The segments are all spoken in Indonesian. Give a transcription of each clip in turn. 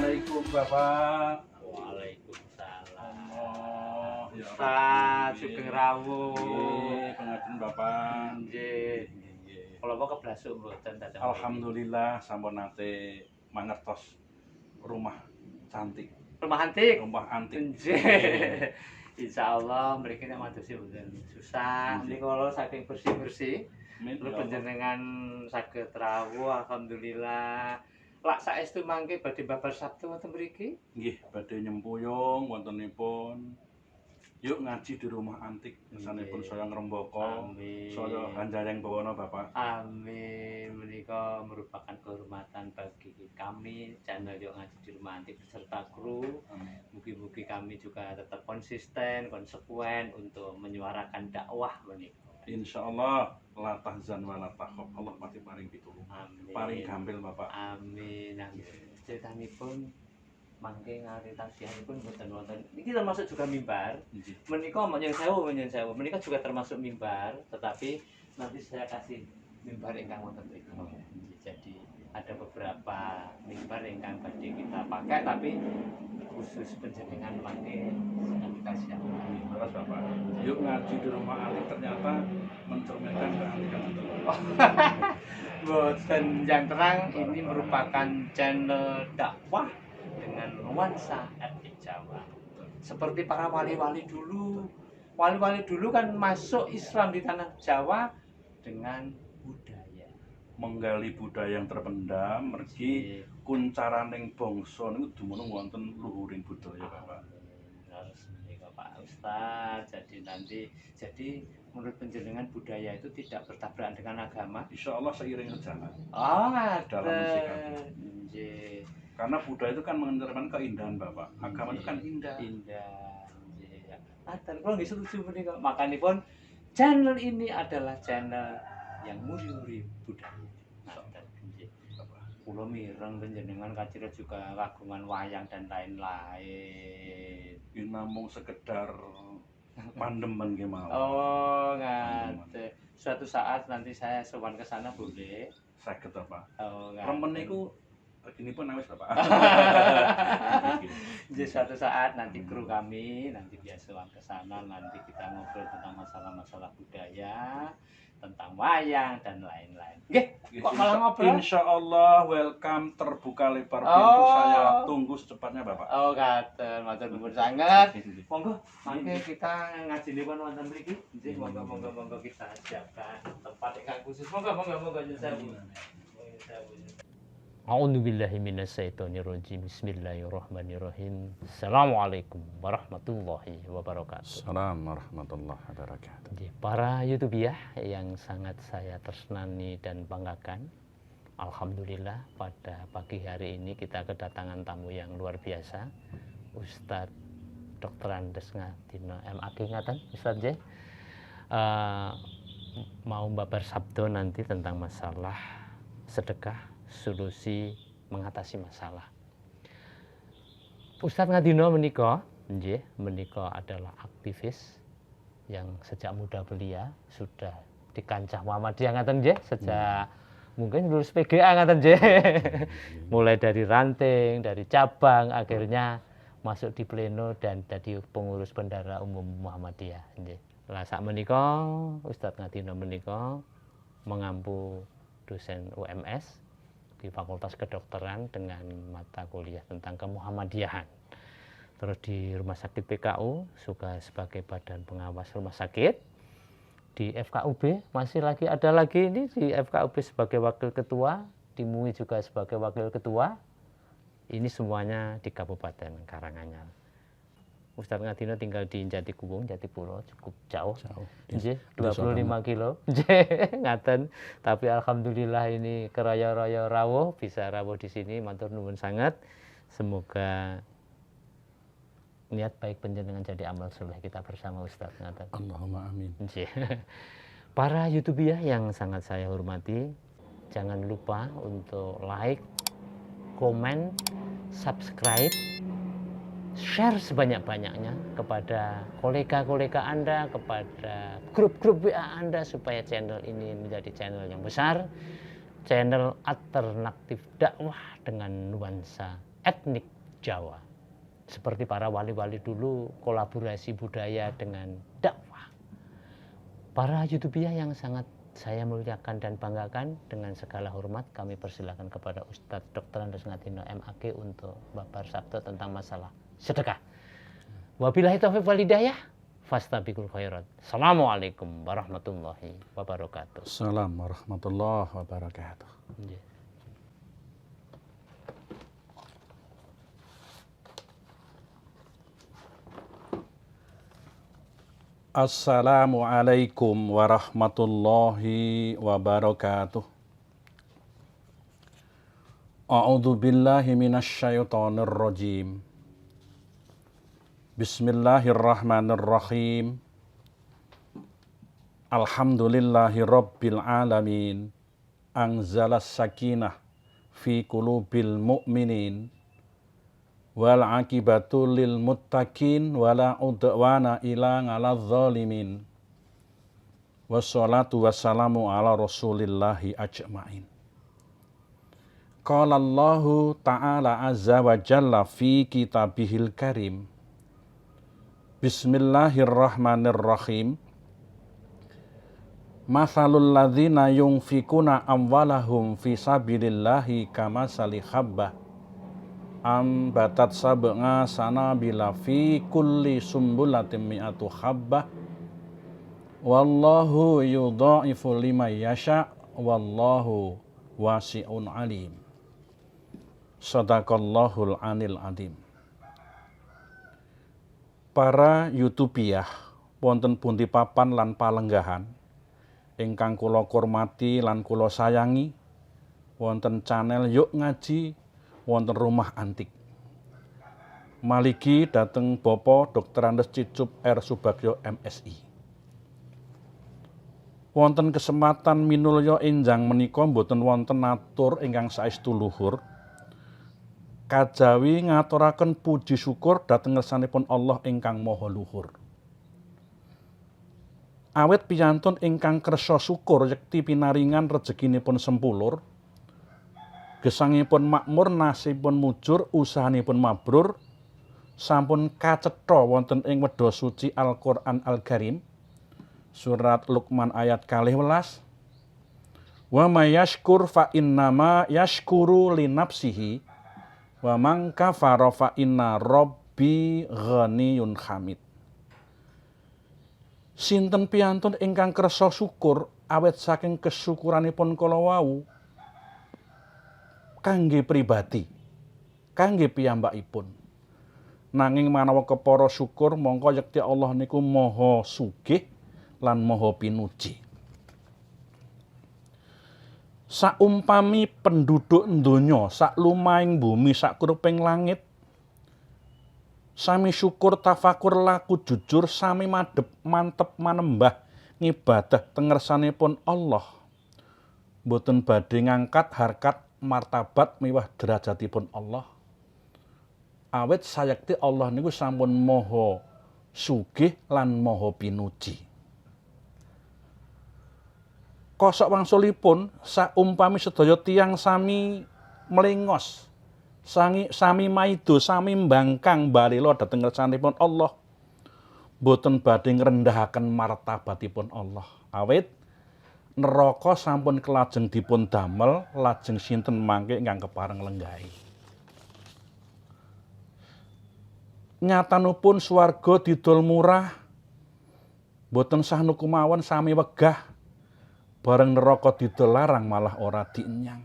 Assalamualaikum Bapak. Waalaikumsalam. Allah, ya Ustaz Rabbi. Sugeng Rawuh. Nggih, pengajian Bapak. Nggih. Nggih. Kula apa keblasuk mboten dadang. Alhamdulillah sampun nate mangertos rumah cantik, Rumah antik. rumah antik. Nggih. Insyaallah mriki nek madosi mboten susah. Nggih. Menika kula saking bersih-bersih. Amin. Lu Ya Allah. panjenengan saged rawuh alhamdulillah. Lak saestu mangke badhe babar Sabtu wonten mriki? Nggih, badhe nyempuyung wontenipun. Yuk ngaji di rumah antik. Kesanipun Nggih. saya ngrembaka, Amin. saya ganjareng bawana Bapak. Amin. Menika merupakan kehormatan bagi kami channel Yuk Ngaji di Rumah Antik beserta kru. Amin. Mugi-mugi kami juga tetap konsisten, konsekuen untuk menyuarakan dakwah menika. Insyaallah la tahzan wa la takhaf. Allah pasti paring pitulung. Amin. Paring gampil Bapak. Amin. Amin. Ceritanipun mangke ngaritasianipun mboten wonten. Iki termasuk juga mimbar. Nggih. Menika nyun sewu. Menika juga termasuk mimbar, tetapi nanti saya kasih mimbar ingkang wonten mriku. Jadi ada beberapa mimbar ingkang badhe kita pakai tapi khusus panjenengan mangke sedang kita siapkan. Terus Bapak, yuk ngaji di rumah antik ternyata mencerminkan keantikan itu. Boten yang terang ini merupakan channel dakwah dengan nuansa etnik Jawa. Seperti para wali-wali dulu. Wali-wali dulu kan masuk Islam di tanah Jawa dengan budaya. Menggali budaya yang terpendam, mergi kuncaraning bangsa niku dumunung wonten luhuring budaya Bapak. Harus menika Pak Ustaz. Jadi menurut penjenengan budaya itu tidak bertabrakan dengan agama. Insyaallah seiring berjalan. Oh, Dalam mensikapi. nggih. Karena budaya itu kan mencerminkan keindahan Bapak. Agama itu kan indah. Indah. Nggih. Aten kula nggih setuju menika. Makanipun channel ini adalah channel yang muri-muri budaya. Aten nggih. Kula mireng panjenengan kacira juga kagungan wayang dan lain-lain. Ini namung sekedar pandemen nggih mawon. Oh, ngaten. Suatu saat nanti saya sowan ke sana boleh. Saged Bapak. Oh, ngaten. Remen niku reginipun awis Bapak. Jadi suatu saat nanti kru kami nanti biasa ke sana, nanti kita ngobrol tentang masalah-masalah budaya, tentang wayang dan lain-lain. Nggih, kok malah ngobrol? Insyaallah welcome, terbuka lebar pintu, saya tunggu secepatnya Bapak. Oh, katen, matur nuwun sanget. Monggo, mangke kita ngajinipun wonten mriki. Nggih, monggo kita siapkan tempat ingkang khusus. Monggo nyuwun sewu. A'udzubillahi minasyaitonirrajim. Bismillahirrahmanirrahim. Assalamualaikum warahmatullahi wabarakatuh. Assalamualaikum warahmatullahi wabarakatuh. Para YouTubiah yang sangat saya tresnani dan banggakan, alhamdulillah pada pagi hari ini kita kedatangan tamu yang luar biasa, Ustadz Dr. Andes Ngadina MAG ngaten Ustadz J. Mau babar sabdo nanti tentang masalah sedekah, solusi mengatasi masalah. Ustadz Ngadina menika adalah aktivis yang sejak muda belia sudah di kancah Muhammadiyah ngaten nggih, sejak mungkin lulus PGA ngaten nggih. Mulai dari ranting, dari cabang, akhirnya masuk di pleno dan jadi pengurus bendara umum Muhammadiyah nggih. Lah sak menika Ustadz Ngadina menika mengampu dosen UMS di Fakultas Kedokteran dengan mata kuliah tentang kemuhammadiyahan. Terus di Rumah Sakit PKU juga sebagai badan pengawas rumah sakit. Di FKUB masih ada lagi ini di FKUB sebagai wakil ketua, di MUI juga sebagai wakil ketua. Ini semuanya di Kabupaten Karanganyar. Ustadz Ngadina tinggal di Jatikuwung, Jatipuro, cukup jauh. Nggih, 25 kilo. Nggih, ngaten. Tapi alhamdulillah ini keraya-raya rawuh, bisa rawuh di sini, matur nuwun sangat. Semoga niat baik panjenengan jadi amal soleh kita bersama Ustadz ngaten. Allahumma amin. Nggih. Para YouTubiah yang sangat saya hormati, jangan lupa untuk like, komen, subscribe, share sebanyak-banyaknya kepada kolega-kolega Anda, kepada grup-grup WA Anda supaya channel ini menjadi channel yang besar, channel alternatif dakwah dengan nuansa etnik Jawa. Seperti para wali-wali dulu kolaborasi budaya dengan dakwah. Para YouTubiah yang sangat saya muliakan dan banggakan, dengan segala hormat kami persilakan kepada Ustadz Dr. Andes Ngatino MAG untuk babar sabda tentang masalah sedekah. Wabillahi taufiq wal hidayah. Fastabiqul khairat. Assalamualaikum warahmatullahi wabarakatuh. Assalamualaikum warahmatullahi wabarakatuh. Yeah. Assalamualaikum warahmatullahi wabarakatuh. A'udzu billahi minasyaitonir rajim. Bismillahirrahmanirrahim. Alhamdulillahi rabbil alamin. Anzalas sakinah fi qulubil mu'minin. Wal akibatu lil muttaqin wala udwana ila ngalal zalimin. Wassalatu wassalamu ala rasulillahi ajma'in. Qala Allahu ta'ala azza wa jalla fi kitabihil karim. Bismillahirrahmanirrahim. Mathalul ladzina yunfikuna amwalahum fi sabilillahi kamasali habbah ambatat sab'a sanabila fi kulli sumbulatin mi'atu habbah wallahu yudha'ifu liman yasha wallahu wasi'un alim. Shadaqallahul anil adim. Para YouTubiah wonten pundi papan lan palenggahan ingkang kula hormati lan kula sayangi, wonten channel Yuk Ngaji, wonten Rumah Antik. Maliki dateng Bapak Dr. Andes Cicup R. Subagyo MSI. Wonten kesempatan minulya enjang menika boten wonten atur ingkang saestu luhur. Kajawi ngaturaken puji syukur dhateng ngersanipun Allah ingkang maha luhur. Awit piyantun ingkang kersa syukur yekti pinaringan rezekinipun sempulur, gesangipun makmur, nasibipun mujur, usahanipun mabrur, sampun kacetha wonten ing wedha suci Al-Qur'an Al-Karim, surat Luqman ayat 12. Wa may yashkur fa innama yashkuru li nafsihi wa man kafara fa inna rabbi ghaniyyun hamid. Sinten piyantun ingkang kersa syukur awet saking kesyukuranipun kala wau kangge pribadi, kangge piyambakipun. Nanging manawa kepara syukur mongko yekti Allah niku maha sugih lan maha pinuji. Saumpami penduduk donya, sak lumahing bumi, sak kruping langit, sami syukur tafakur laku jujur, sami madhep mantep manembah ngibadah tengersanipun Allah, boten badhe ngangkat harkat martabat miwah derajatipun Allah. Awit sayekti Allah niku sampun maha sugih lan maha pinuji. Kosok wangsulipun saumpami sedaya tiyang sami mlengos, sami maido, sami mbangkang balela dhateng ngersanipun Allah, boten badhe ngrendahaken martabatipun Allah. Awit neraka sampun kelajeng dipun damel, lajeng sinten mangke ingkang kepareng lenggahi. Nyatanipun swarga didol murah, boten sahnu kemawon sami wegah, bareng neraka didol larang malah ora dienyang.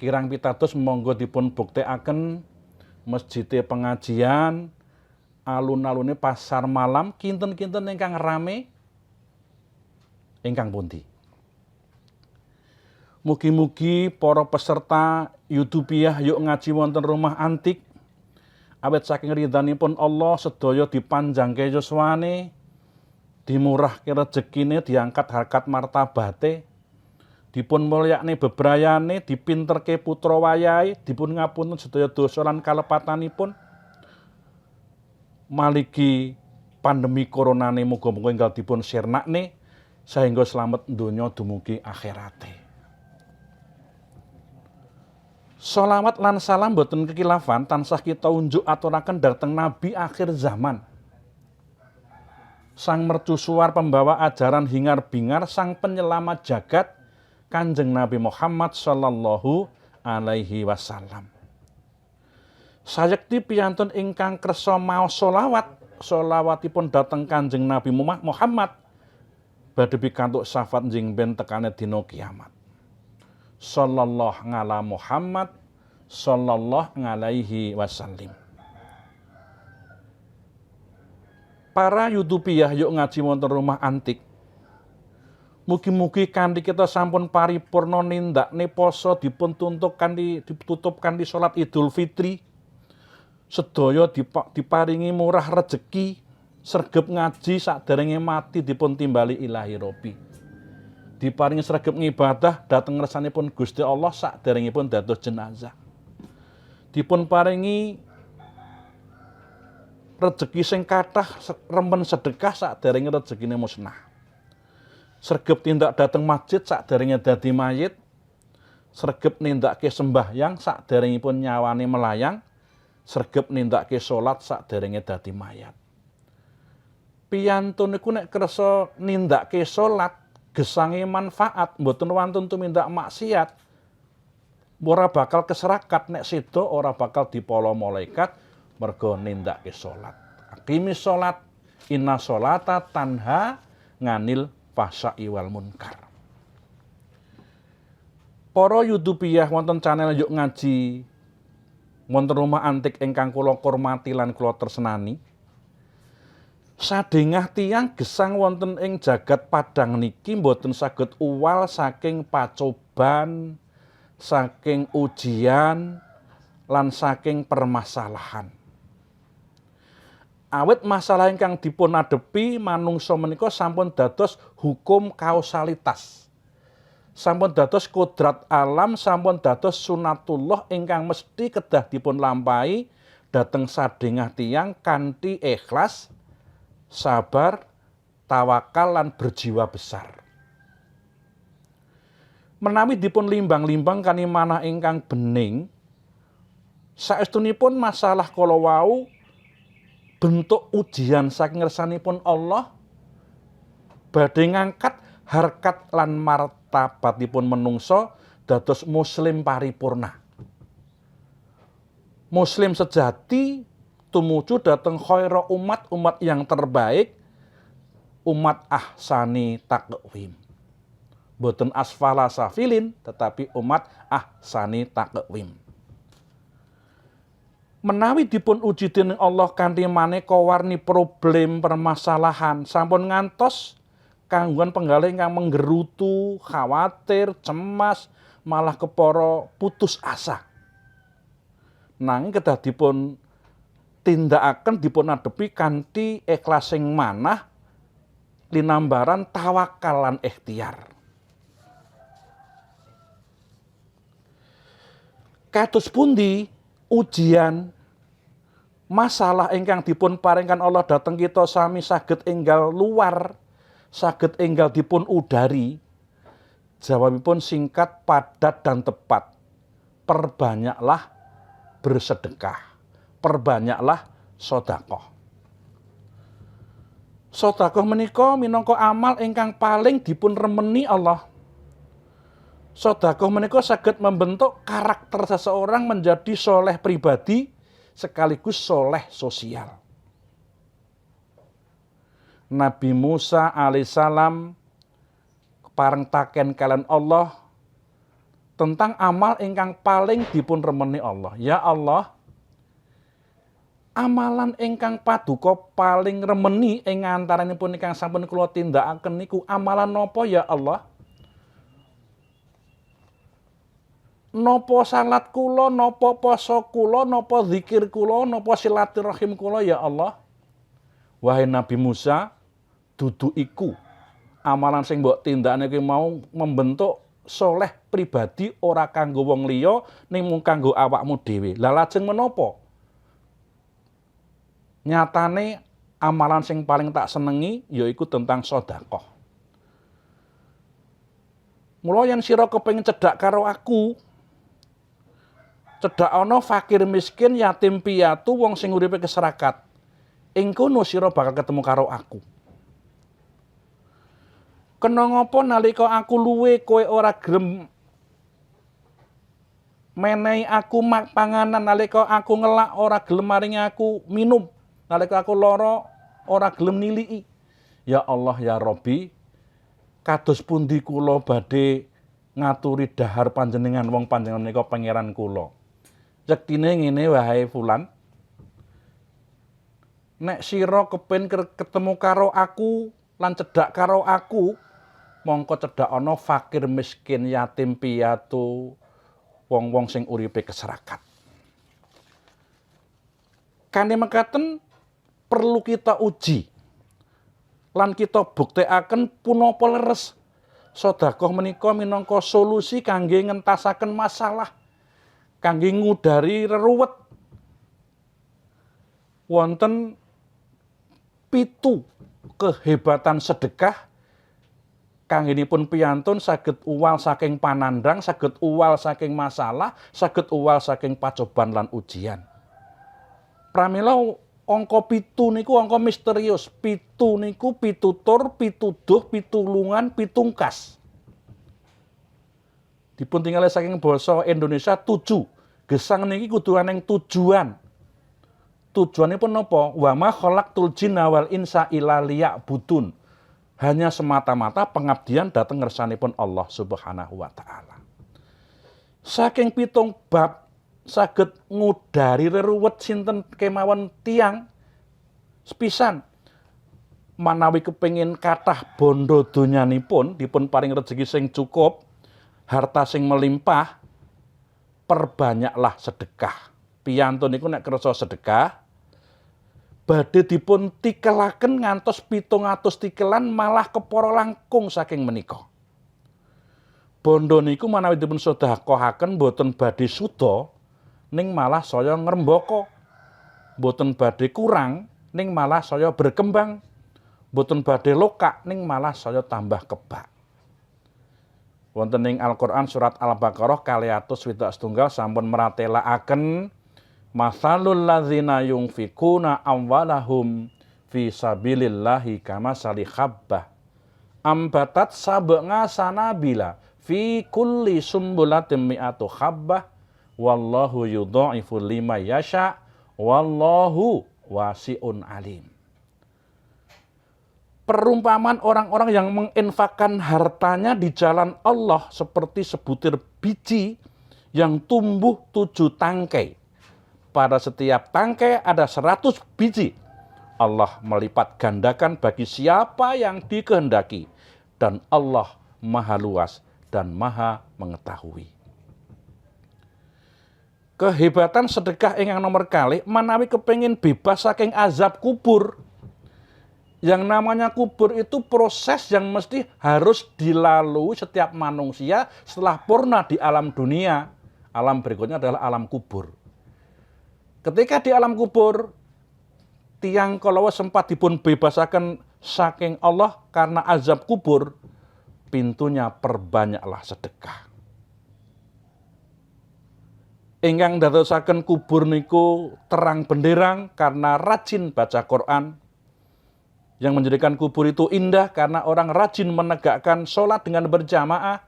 Kirang pitados monggo dipun buktekaken masjide pengajian, alun-alune pasar malam, kinten-kinten ingkang rame, ingkang pundi. Mugi-mugi para peserta YouTubiah Yuk Ngaji wonten Rumah Antik, awet saking ridhanipun Allah sedaya dipanjangke yuswane, dimurahke rezekine, diangkat harkat martabate, dipun mulyakne bebrayane, dipinterke putra wayahe, dipun ngapunten sedaya dosa lan kalepatanipun. Maliki pandemi koronane muga-muga enggal dipun sirnakne sehingga slamet donya dumugi akhirate. Sholawat lan salam boten kekilafan tansah kita unjuk aturaken dhateng Nabi akhir zaman. Sang mercusuar pembawa ajaran hingar bingar, sang penyelamat jagat, Kanjeng Nabi Muhammad sallallahu alaihi wasallam. Sayekti piyantun ingkang kersa maos sholawatipun dhateng Kanjeng Nabi Muhammad badhe pikantuk syafaat njingben tekane dina kiamat. Sallallahu ngala Muhammad sallallahu alaihi wasallim. Para YouTubiah yuk ngaji wonten rumah antik. Mugi-mugi kanthi kita sampun paripurna nindakne poso ditutup kanthi salat Idul Fitri. Sedaya diparingi murah rejeki, sregep ngaji saderenge mati dipun timbali ilahi Robbi. Diparingi sregep ngibadah dhateng ngersanipun Gusti Allah saderengipun dados jenazah. Dipun paringi rejeki sing kathah remen sedekah saderenge rejekine musnah. Sregep tindak dhateng masjid saderenge dadi mayit. Sregep nindakke sembahyang saderengipun nyawane melayang. Sregep nindakke salat saderenge dadi mayat. Piyantun niku nek kersa nindakke salat gesange manfaat, mboten wantun tumindak maksiat, ora bakal keserakat, nek sedo ora bakal dipolo malaikat mergo nindakke salat. Aqimi salat, inna sholata tanha nganil fahsya'i wal munkar. Para YouTubiah wonten channel Yuk Ngaji, wonten rumah antik ingkang kula hormati lan kula tresnani. Sadengah tiyang gesang wonten ing jagat Padang niki mboten saged uwal saking pacoban, saking ujian, lan saking permasalahan. Awit masalah ingkang dipun adepi manungsa menika sampun dados hukum kausalitas. Sampun dados kodrat alam, sampun dados sunatullah ingkang mesti kedah dipun lampahi dhateng sadengah tiyang kanthi ikhlas, sabar, tawakal lan berjiwa besar. Menawi dipun limbang-limbang kani manah ingkang bening, saestunipun masalah kala wau bentuk ujian saking ngersanipun Allah badhe ngangkat harkat lan martabatipun menungso dados muslim paripurna. Muslim sejati tumuju dateng khaira umat yang terbaik, umat ahsani taqwim. Boten asfala safilin, tetapi umat ahsani taqwim. Menawi dipun uji dening Allah kanthi maneka warni problem permasalahan, sampun ngantos kangguan penggalih ingkang menggerutu, khawatir, cemas, malah kepara putus asa. Nanging kedah dipun tindakaken dipun adepi kanthi ikhlas sing manah linambaran tawakal lan ikhtiar. Kados pundi ujian masalah ingkang dipun paringkan Allah dhateng kita sami saged enggal luar, saged enggal dipun udari? Jawabipun singkat, padat dan tepat. Perbanyaklah bersedekah, perbanyaklah sedekah. Sedekah menika minangka amal ingkang paling dipun remeni Allah. Sedekah menika saged membentuk karakter seseorang menjadi soleh pribadi sekaligus soleh sosial. Nabi Musa alaihissalam parengtaken kalian Allah tentang amal ingkang paling dipun remeni Allah. Ya Allah, amalan ingkang paduka paling remeni ing antaranipun ingkang sampun kula tindakaken niku amalan napa ya Allah? Napa salat kula, napa poso kula, napa zikir kula, napa silaturahim kula ya Allah? Wahai Nabi Musa, dudu iku amalan sing mbok tindakne kuwi mau membentuk soleh pribadi ora kanggo wong liya ning mung kanggo awakmu dhewe. Lah lajeng menapa? Nyatane amalan sing paling tak senengi yaiku tentang sedekah. Mula yen sira kepengin cedhak karo aku, Cedhak ana fakir miskin, yatim piatu, wong sing uripe keserakat. Ing kono sira bakal ketemu karo aku. Kena ngapa nalika aku luwe kowe ora gelem menehi aku panganan, nalika aku ngelak ora gelem maringi aku minum, nalika aku lara ora gelem niliki. Ya Allah ya Rabbi, kados pundi kula badhe ngaturi dahar panjenengan, wong panjenengan menika pangeran kula. Yektine ngene wae Fulan, nek sira kepen ketemu karo aku lan cedhak karo aku, mongko cedhak ana fakir miskin, yatim piatu, wong-wong sing uripe keserakat. Kane mekaten perlu kita uji lan kita buktekaken punapa leres sedekah menika minangka solusi kangge ngentasaken masalah, kangge ngudari reruwet. Wonten 7 kehebatan sedekah kanggenipun piyantun saged uwal saking panandang, saged uwal saking masalah, saged uwal saking pacoban lan ujian. Pramila angka 7 niku angka misterius. 7 niku pitutur, pituduh, pitulungan, pitungkas. Dipun tingali saking basa Indonesia 7. Gesang niki kudu ana tujuan. Tujuanipun napa? Wa ma khalaqtul jinna wal insa illa liya'budun. Hanya semata-mata pengabdian dhateng ngersanipun Allah Subhanahu wa taala. Saking 7 bab saged ngudari reruwet sinten kemawon tiyang sepisan manawi kepengin kathah bondo donyanipun dipun paring rejeki sing cukup, harta sing melimpah, perbanyaklah sedekah. Piyantun niku nek kersa sedekah badhe dipun tikelaken ngantos 700 tikelan malah kepara langkung saking menika. Bondo niku manawi dipun sedekahaken boten badhe suda ning malah saya ngrembaka. Boten badhe kurang ning malah saya berkembang. Boten badhe lokak ning malah saya tambah kebak. Wonten ing Al-Qur'an surat Al-Baqarah 261 sampun meratelaken masalul ladzina yunfikuna amwalahum fi sabilillahi kamasali habbah ambatat sab'a sanabila fi kulli sumbulatin mi'atu habbah wallahu yudha'ifu liman yasha wallahu wasi'un alim. Perumpamaan orang-orang yang menginfakkan hartanya di jalan Allah seperti sebutir biji yang tumbuh 7 tangkai. Pada setiap tangkai ada 100 biji. Allah melipat gandakan bagi siapa yang dikehendaki. Dan Allah maha luas dan maha mengetahui. Kehebatan sedekah ingkang nomor kalih manawi kepengin bebas saking azab kubur. Yang namanya kubur itu proses yang mesti harus dilalui setiap manusia setelah purna di alam dunia. Alam berikutnya adalah alam kubur. Ketika di alam kubur, tiang kalawa sempat dipun bebasaken saking Allah karena azab kubur, pintunya perbanyaklah sedekah. Ingkang dadosaken kubur niku terang benderang karena rajin baca Quran. Yang menjadikan kubur itu indah karena orang rajin menegakkan sholat dengan berjamaah.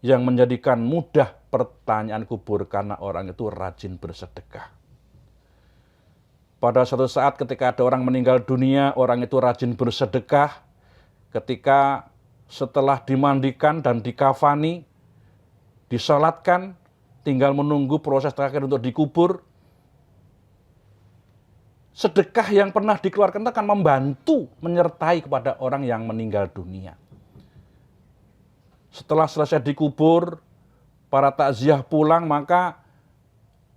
Yang menjadikan mudah pertanyaan kubur karena orang itu rajin bersedekah. Pada suatu saat ketika ada orang meninggal dunia, orang itu rajin bersedekah. Ketika setelah dimandikan dan dikafani, disalatkan, tinggal menunggu proses terakhir untuk dikubur. Sedekah yang pernah dikeluarkan itu akan membantu menyertai kepada orang yang meninggal dunia. Setelah selesai dikubur, para takziah pulang, maka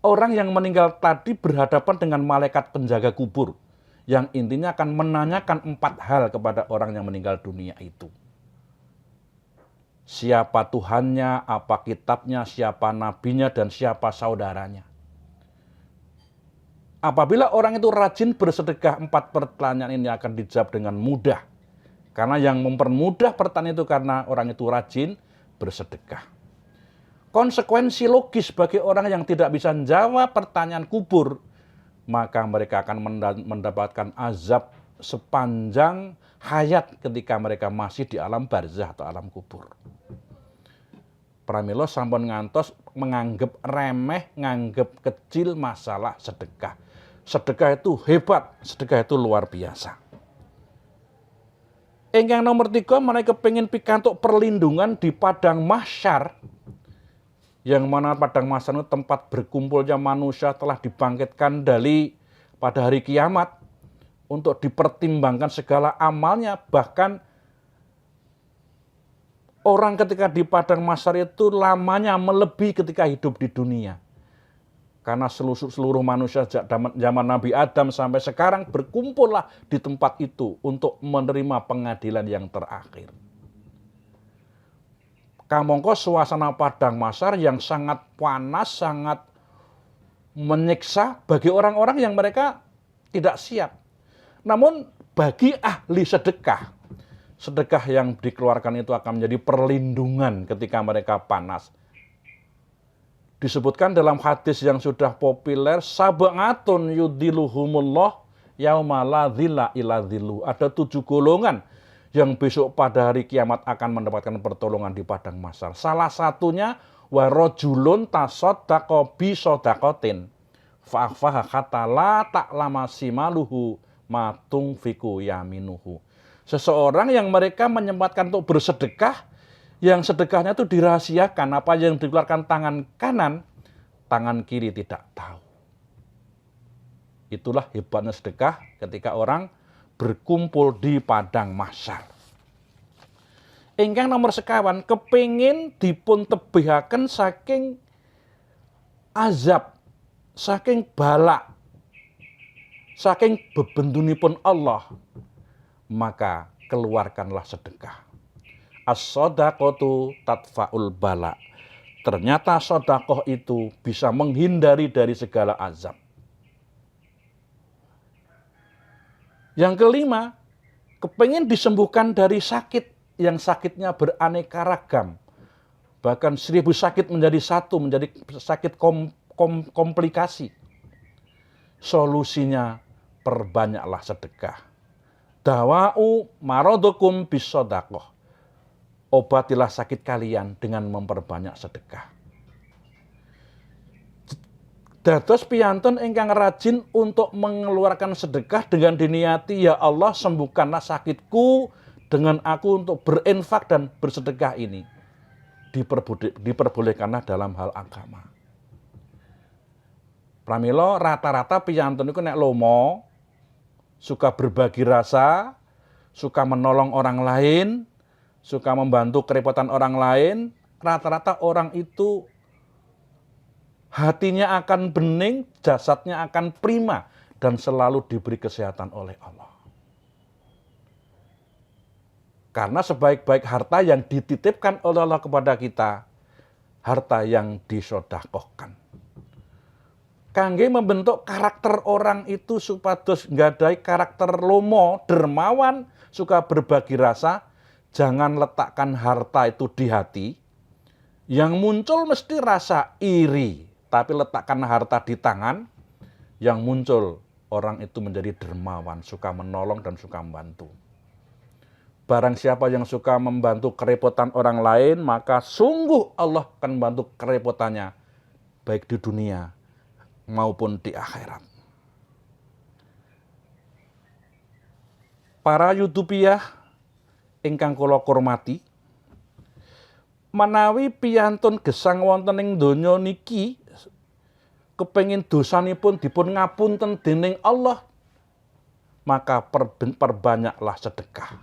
orang yang meninggal tadi berhadapan dengan malaikat penjaga kubur. Yang intinya akan menanyakan 4 hal kepada orang yang meninggal dunia itu. Siapa Tuhannya, apa kitabnya, siapa nabinya, dan siapa saudaranya. Apabila orang itu rajin bersedekah, 4 pertanyaan ini akan dijawab dengan mudah. Karena yang mempermudah pertanyaan itu karena orang itu rajin bersedekah. konsekuensi logis bagi orang yang tidak bisa menjawab pertanyaan kubur, maka mereka akan mendapatkan azab sepanjang hayat ketika mereka masih di alam barzah atau alam kubur. Pramila sampun ngantos menganggap remeh, nganggap kecil masalah sedekah. Sedekah itu hebat, sedekah itu luar biasa. Ingkang nomor 3, mereka pengen pikantuk perlindungan di padang mahsyar, yang mana padang mahsyar itu tempat berkumpulnya manusia telah dibangkitkan dari pada hari kiamat untuk dipertimbangkan segala amalnya. Bahkan orang ketika di padang mahsyar itu lamanya melebihi ketika hidup di dunia. Karena seluruh manusia zaman Nabi Adam sampai sekarang berkumpullah di tempat itu untuk menerima pengadilan yang terakhir. Kamangka suasana padang mahsyar yang sangat panas, sangat menyiksa bagi orang-orang yang mereka tidak siap. Namun bagi ahli sedekah, sedekah yang dikeluarkan itu akan menjadi perlindungan ketika mereka panas. Disebutkan dalam hadis yang sudah populer, sab'atun yudhiluhumullah yauma la dhilla illa dhilluh. Ada 7 golongan yang besok pada hari kiamat akan mendapatkan pertolongan di padang mahsyar. Salah satunya wa rajulun tasaddaqa bi shadaqatin fa akhfaha hatta la ta'lama shimaluhu ma tunfiqu yaminuhu. Seseorang yang mereka menyempatkan untuk bersedekah, yang sedekahnya itu dirahasiakan, apa yang dikeluarkan tangan kanan, tangan kiri tidak tahu. Itulah hebatnya sedekah ketika orang berkumpul di padang mahsyar. Ingkang nomor sekawan, kepingin dipun tebihaken saking azab, saking balak, saking bebendunipun Allah, maka keluarkanlah sedekah. As-shadaqatu tadfa'ul bala. Ternyata sedekah itu bisa menghindari dari segala azab. Yang kelima, kepingin disembuhkan dari sakit yang sakitnya beraneka ragam. Bahkan 1000 sakit menjadi satu, menjadi sakit komplikasi. Solusinya perbanyaklah sedekah. Dawa'u maradukum bis-shadaqah. Obatilah sakit kalian dengan memperbanyak sedekah. Dados piyantun ingkang rajin untuk mengeluarkan sedekah dengan diniati, ya Allah sembuhkanlah sakitku dengan aku untuk berinfak dan bersedekah ini. Diperbolehkanlah dalam hal agama. Pramila rata-rata piyantun iku nek lomo, suka berbagi rasa, suka menolong orang lain, suka membantu kerepotan orang lain, rata-rata orang itu hatinya akan bening, jasadnya akan prima, dan selalu diberi kesehatan oleh Allah. Karena sebaik-baik harta yang dititipkan oleh Allah kepada kita, harta yang disedekahkan. Kangge membentuk karakter orang itu supados nggadhahi karakter lomo, dermawan, suka berbagi rasa. Jangan letakkan harta itu di hati. Yang muncul mesti rasa iri. Tapi letakkan harta di tangan. Yang muncul orang itu menjadi dermawan, suka menolong dan suka membantu. Barang siapa yang suka membantu kerepotan orang lain, maka sungguh Allah akan membantu kerepotannya. Baik di dunia maupun di akhirat. Para Yutubiah ingkang kula hormati, menawi piyantun gesang wonten ing donya niki kepengin dosanipun dipun ngapunten dening Allah, maka perbanyaklah sedekah.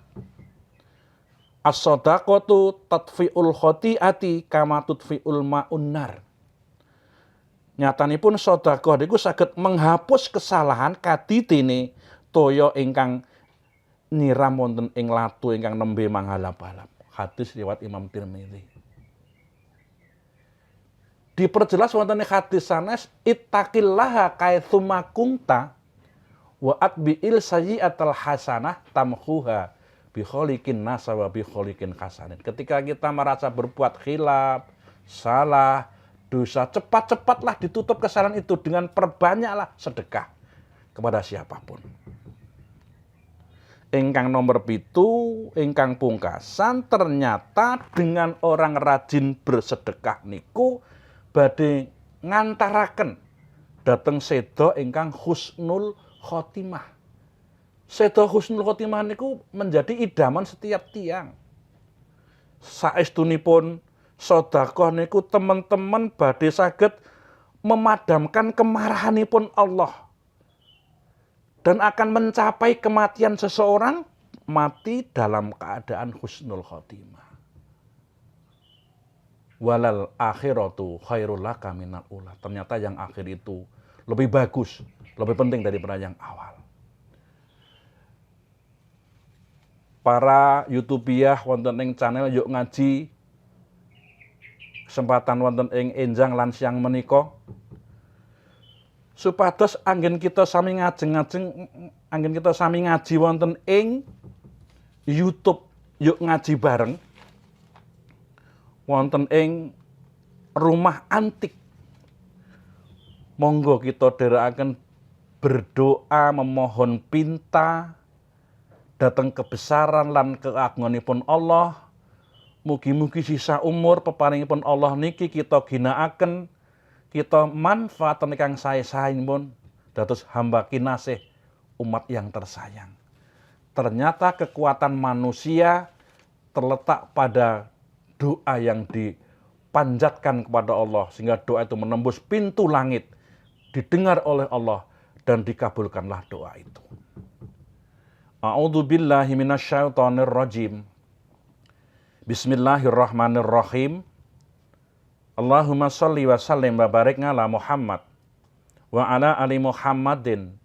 As-shadaqatu tadfi'ul khoti'ati kama tudfi'ul ma'un nar. Nyatanipun sedekah niku saged menghapus kesalahan kadidene toya ingkang nyiram wonten ing latu ingkang nembe manghalap-halap. Hadis riwayat Imam Tirmidzi. Diperjelas wonten ing hadis sanes, ittaqillaha kaitsuma kunta wa atbi'il sayyi'atal hasanah tamhuha bi kholiqin nas wa bi kholiqin hasanin. Ketika kita merasa berbuat khilaf, salah, dosa. Cepat-cepatlah ditutup kesalahan itu dengan perbanyaklah sedekah kepada siapapun. Ingkang nomor 7, ingkang pungkasan, ternyata dengan orang rajin bersedekah niku badhe ngantaraken dhateng seda ingkang husnul khotimah. Seda husnul khotimah niku menjadi idaman setiap tiang. Saestunipun sedekah niku teman-teman badhe saged memadamkan kemarahanipun Allah. Dan akan mencapai kematian seseorang mati dalam keadaan husnul khotimah. Walal akhiratu khairul laka minal ula. Ternyata yang akhir itu lebih bagus, lebih penting daripada yang awal. Para YouTubiah wonten ing channel Yuk Ngaji, kesempatan wonten ing enjang lan siang menika, supados anggen kita sami ngaji wonten ing YouTube Yuk Ngaji bareng wonten ing rumah antik. Monggo kita dherekaken berdoa memohon pinta dhateng kebesaran lan keagunganipun Allah. Mugi-mugi sisa umur peparingipun Allah niki kita ginakaken, kita manfaatan ingkang sae-saenipun dados hamba kinasih umat yang tersayang. Ternyata kekuatan manusia terletak pada doa yang dipanjatkan kepada Allah sehingga doa itu menembus pintu langit, didengar oleh Allah dan dikabulkanlah doa itu. A'udzubillahi minasyaitonirrajim. Bismillahirrahmanirrahim. Allahumma sholli wa sallim wa barik ala Muhammad wa ala ali Muhammadin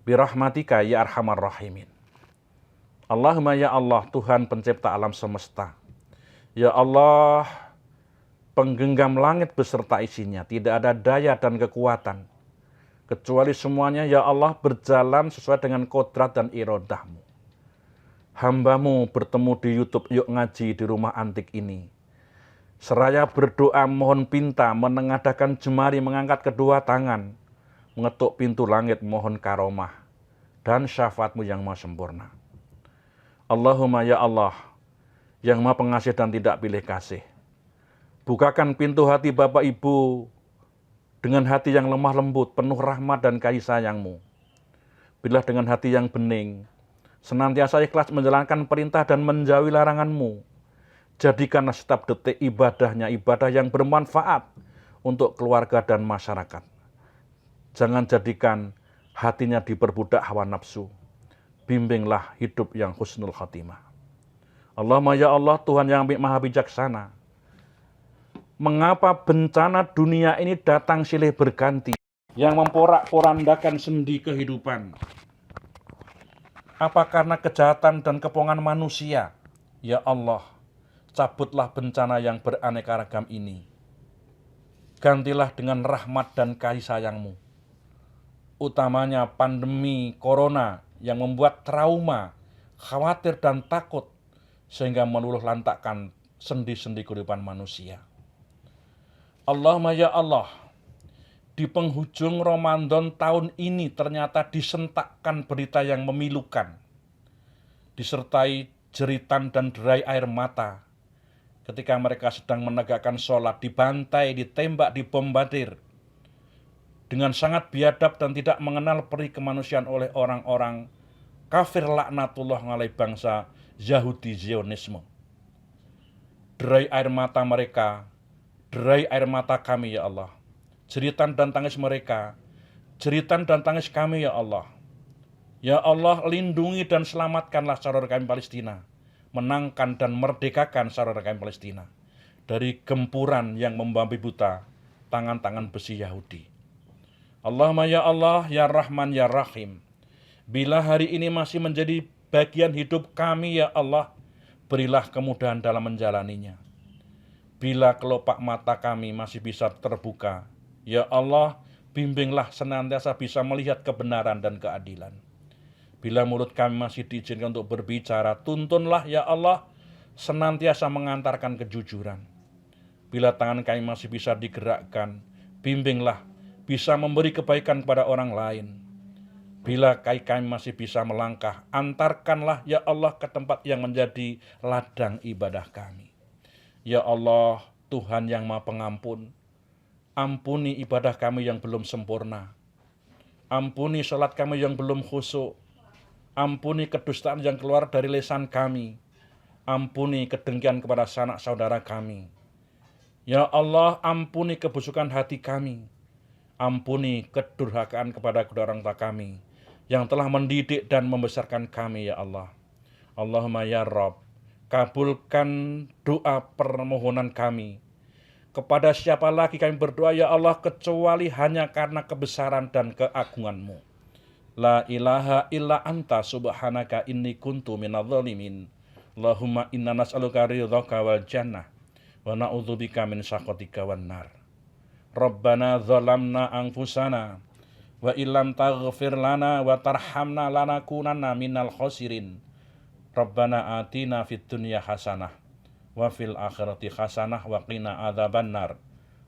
birahmatika ya arhamar rahimin. Allahumma ya Allah, Tuhan pencipta alam semesta. Ya Allah, penggenggam langit beserta isinya, tidak ada daya dan kekuatan kecuali semuanya ya Allah berjalan sesuai dengan kodrat dan irodahmu. Hambamu bertemu di YouTube Yuk Ngaji di rumah antik ini. Seraya berdoa mohon pinta, menengadahkan jemari, mengangkat kedua tangan, mengetuk pintu langit mohon karomah dan syafaatmu yang maha sempurna. Allahumma ya Allah, yang maha pengasih dan tidak pilih kasih. Bukakan pintu hati Bapak Ibu dengan hati yang lemah lembut, penuh rahmat dan kasih sayangmu. Bila dengan hati yang bening, senantiasa ikhlas menjalankan perintah dan menjauhi laranganmu. Jadikanlah setiap detik ibadahnya ibadah yang bermanfaat untuk keluarga dan masyarakat. Jangan jadikan hatinya diperbudak hawa nafsu. Bimbinglah hidup yang husnul khatimah. Allahumma ya Allah, Tuhan yang maha bijaksana. Mengapa bencana dunia ini datang silih berganti yang memporak-porandakan sendi kehidupan? Apa karena kejahatan dan kepongan manusia? Ya Allah, cabutlah bencana yang beraneka ragam ini. Gantilah dengan rahmat dan kasih sayangmu. Utamanya pandemi corona yang membuat trauma, khawatir dan takut sehingga meluluh lantakkan sendi-sendi kehidupan manusia. Allahumma ya Allah, di penghujung Ramadan tahun ini ternyata disentakkan berita yang memilukan, disertai jeritan dan derai air mata ketika mereka sedang menegakkan sholat, dibantai, ditembak, dibombardir dengan sangat biadab dan tidak mengenal peri kemanusiaan oleh orang-orang kafir laknatullah alaihi bangsa Yahudi Zionisme. Derai air mata mereka, derai air mata kami ya Allah. Jeritan dan tangis mereka, jeritan dan tangis kami ya Allah. Ya Allah, lindungi dan selamatkanlah saudara kami Palestina. Menangkan dan merdekakan saudara kami Palestina dari gempuran yang membabi buta tangan-tangan besi Yahudi. Allahumma ya Allah, ya Rahman, ya Rahim. Bila hari ini masih menjadi bagian hidup kami ya Allah, berilah kemudahan dalam menjalaninya. Bila kelopak mata kami masih bisa terbuka, ya Allah, bimbinglah senantiasa bisa melihat kebenaran dan keadilan. Bila mulut kami masih diizinkan untuk berbicara, tuntunlah ya Allah senantiasa mengantarkan kejujuran. Bila tangan kami masih bisa digerakkan, bimbinglah bisa memberi kebaikan kepada orang lain. Bila kami masih bisa melangkah, antarkanlah ya Allah ke tempat yang menjadi ladang ibadah kami. Ya Allah, Tuhan yang Maha Pengampun, ampuni ibadah kami yang belum sempurna. Ampuni salat kami yang belum khusyuk. Ampuni kedustaan yang keluar dari lisan kami. Ampuni kedengkian kepada sanak saudara kami. Ya Allah, ampuni kebusukan hati kami. Ampuni kedurhakaan kepada kedua orang tua kami yang telah mendidik dan membesarkan kami, ya Allah. Allahumma ya Rabb, kabulkan doa permohonan kami. Kepada siapa lagi kami berdoa, ya Allah, kecuali hanya karena kebesaran dan keagungan-Mu. La ilaha illa anta subhanaka inni kuntu minadh dhalimin. Allahumma inna nas'aluka ridhaka wal jannah wa na'udzubika min sakhatika wan nar. Rabbana zalamna anfusana wa illam taghfir lana wa tarhamna lanakunanna minal khosirin. Rabbana atina fid dunya hasanah wa fil akhirati hasanah wa qina adzabannar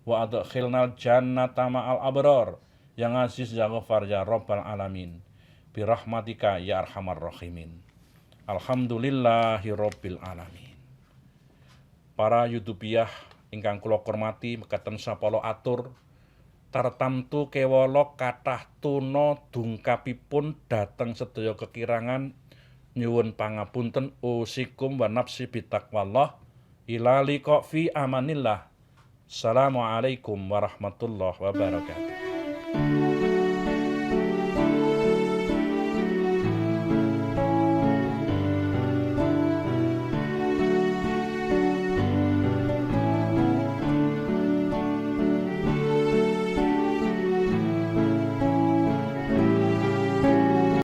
wa adkhilnal jannata ma'al abrar. Yang aziz ya ghafar ya rabbal alamin bi rahmatika ya arhamar rahimin. Alhamdulillahi rabbil alamin. Para yutubiah ingkang kula hormati, mekaten sapala atur tartamtu kewala kathah tuna dungkapipun dhateng sedaya kekirangan, nyuwun pangapunten usikum wa nafsi bitaqwallah. Ila liqa fi amanillah. Assalamualaikum warahmatullahi wabarakatuh.